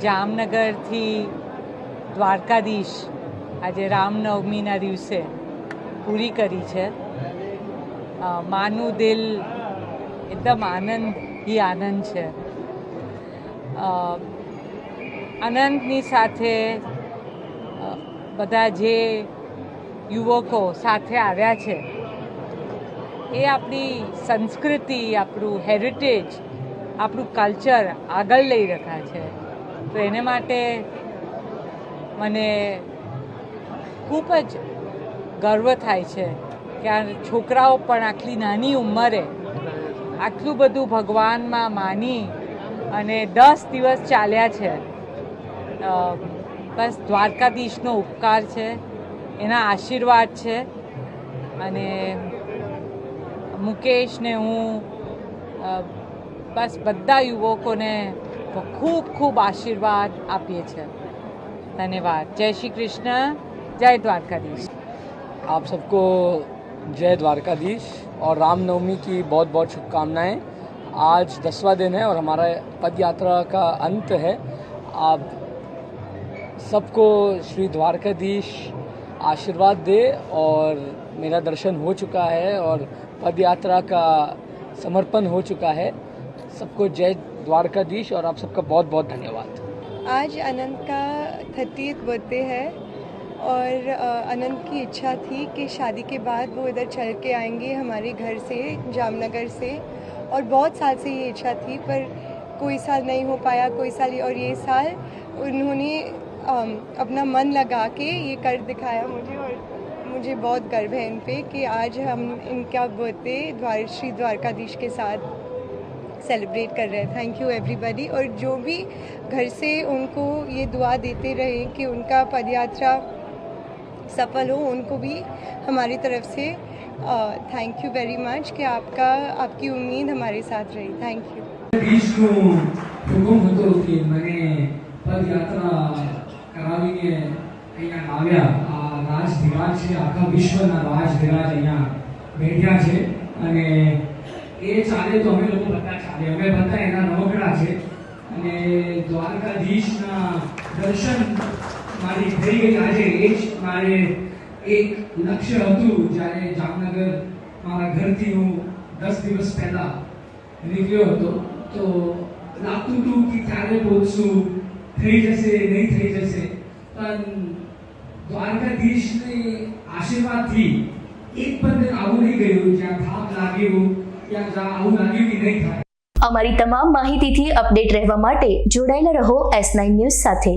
જામનગરથી દ્વારકાધીશ આજે રામનવમીના દિવસે પૂરી કરી છે. માનું દિલ એકદમ આનંદ છે. આનંદની સાથે બધા જે યુવકો સાથે આવ્યા છે એ આપણી સંસ્કૃતિ, આપણું હેરિટેજ, આપણું કલ્ચર આગળ લઈ રહ્યા છે. તો એને માટે મને ખૂબ જ ગર્વ થાય છે કે આ છોકરાઓ પણ આટલી નાની ઉંમરે આટલું બધું ભગવાનમાં માની અને 10 દિવસ ચાલ્યા છે. બસ દ્વારકાધીશનો ઉપકાર છે, એના આશીર્વાદ છે. અને મુકેશને હું બસ બધા યુવકોને ખૂબ ખૂબ આશીર્વાદ આપીએ છીએ. धन्यवाद. जय श्री कृष्ण, जय द्वारकाधीश. आप सबको जय द्वारकाधीश और रामनवमी की बहुत बहुत शुभकामनाएं. आज 10वां दिन है और हमारा पद यात्रा का अंत है. आप सबको श्री द्वारकाधीश आशीर्वाद दे और मेरा दर्शन हो चुका है और पद यात्रा का समर्पण हो चुका है. सबको जय द्वारकाधीश और आप सबका बहुत बहुत धन्यवाद. आज अनंत का 30th बर्थडे है और अनंत की इच्छा थी कि शादी के बाद वो इधर चल के आएंगे हमारे घर से, जामनगर से. और बहुत साल से ये इच्छा थी पर कोई साल नहीं हो पाया, कोई साल. और ये साल उन्होंने अपना मन लगा के ये कर दिखाया मुझे. और मुझे बहुत गर्व है इन पे कि आज हम इनका बर्थडे श्री द्वारकाधीश के साथ सेलिब्रेट कर रहे हैं. Thank you everybody. और जो भी घर से उनको ये दुआ देते रहे कि उनका पदयात्रा सफल हो, उनको भी हमारी तरफ से थैंक यू वेरी मच कि आपकी उम्मीद हमारे साथ रही. Thank you. દેશનો હુકમ હતો કે મને પદયાત્રા કરાવીને અહીંયા આવ્યા. આ રાજધિરાજ છે, આખા વિશ્વના રાજધિરાજ અહીંયા બેઠ્યા છે અને એ ચાલે તો અમે લોકો બધા ચાલે. અમે બધા એના રમકડા છે અને દ્વારકાધીશના દર્શન મારી થઈ ગઈ આજે. એ જ મારે એક લક્ષ્ય હતું જ્યારે જામનગર મારા ઘરથી હું 10 દિવસ પહેલા નીકળ્યો હતો તો લાગતું હતું કે ક્યારે પહોંચશું, થઈ જશે નહીં થઈ જશે. પણ દ્વારકાધીશને આશીર્વાદથી એક પણ દિન આવું નહીં ગયું જ્યાં થાક લાગ્યું, ત્યાં આવું લાગ્યું કે નહીં થાય. અમારી તમામ માહિતીથી અપડેટ રહેવા માટે જોડાયેલા રહો S9 ન્યૂઝ સાથે.